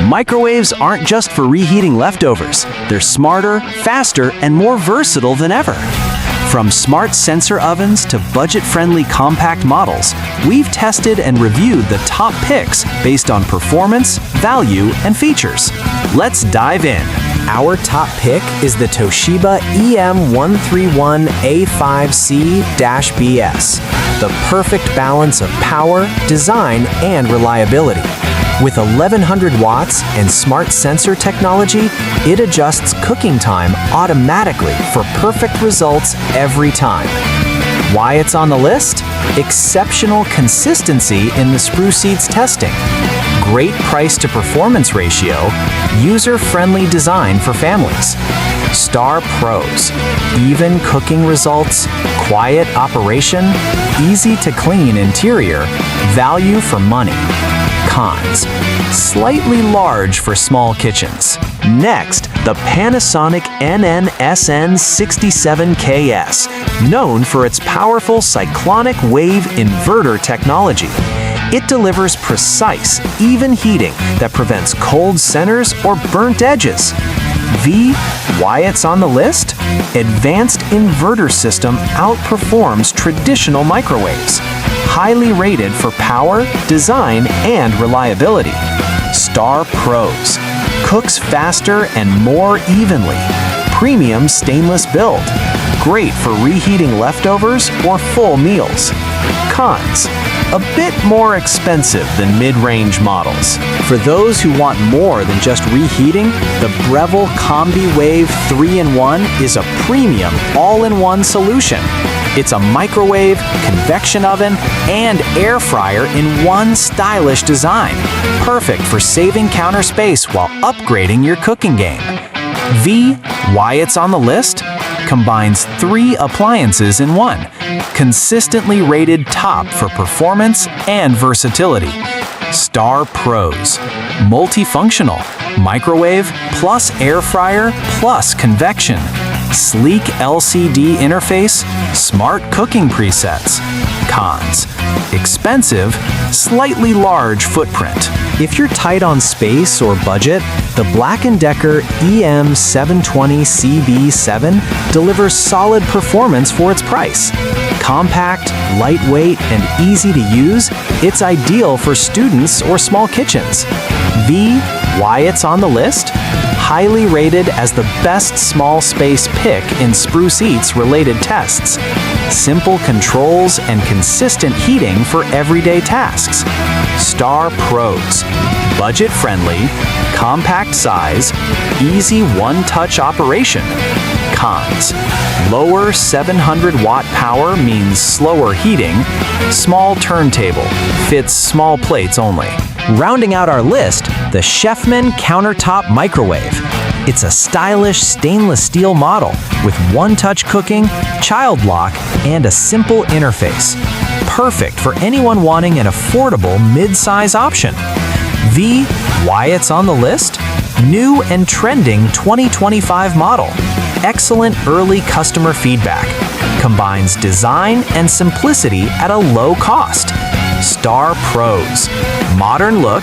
Microwaves aren't just for reheating leftovers. They're smarter, faster, and more versatile than ever. From smart sensor ovens to budget-friendly compact models, we've tested and reviewed the top picks based on performance, value, and features. Let's dive in. Our top pick is the Toshiba EM131A5C-BS, the perfect balance of power, design, and reliability. With 1100 watts and smart sensor technology, it adjusts cooking time automatically for perfect results every time. Why it's on the list? Exceptional consistency in the sprue seeds testing, great price to performance ratio, user-friendly design for families. Star Pros, even cooking results, quiet operation, easy to clean interior, value for money. Cons, slightly large for small kitchens. Next, the Panasonic NNSN67KS, known for its powerful cyclonic wave inverter technology. It delivers precise, even heating that prevents cold centers or burnt edges. Why it's on the list? Advanced inverter system outperforms traditional microwaves. Highly rated for power, design, and reliability. Star Pros, cooks faster and more evenly. Premium stainless build, great for reheating leftovers or full meals. Cons, a bit more expensive than mid-range models. For those who want more than just reheating, the Breville Combi Wave 3-in-1 is a premium all-in-one solution. It's a microwave, convection oven, and air fryer in one stylish design. Perfect for saving counter space while upgrading your cooking game. Why it's on the list? Combines 3 appliances in one. Consistently rated top for performance and versatility. Star Pros, multifunctional, microwave plus air fryer plus convection. Sleek LCD interface, smart cooking presets. Cons, expensive, slightly large footprint. If you're tight on space or budget, the BLACK+DECKER EM720CB7 delivers solid performance for its price. Compact, lightweight, and easy to use, it's ideal for students or small kitchens. Why it's on the list? Highly rated as the best small space pick in sprue seats related tests. Simple controls and consistent heating for everyday tasks. Star Pros, budget friendly, compact size, easy one-touch operation. Cons, lower 700 watt power means slower heating. Small turntable, fits small plates only. Rounding out our list, the Chefman Countertop Microwave. It's a stylish stainless steel model with one-touch cooking, child lock, and a simple interface. Perfect for anyone wanting an affordable mid-size option. Why it's on the list? New and trending 2025 model. Excellent early customer feedback. Combines design and simplicity at a low cost. Star Pros, modern look,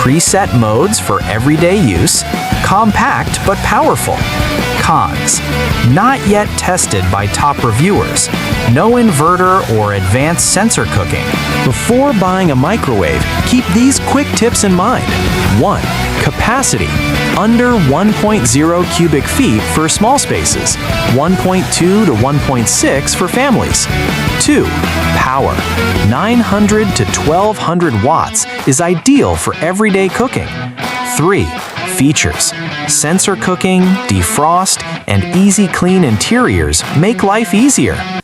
preset modes for everyday use, compact but powerful. Cons, not yet tested by top reviewers. No inverter or advanced sensor cooking. Before buying a microwave, keep these quick tips in mind. 1. Capacity, under 1.0 cubic feet for small spaces, 1.2 to 1.6 for families. 2. Power, 900 to 1200 watts is ideal for everyday cooking. 3. Features, sensor cooking, defrost, and easy clean interiors make life easier.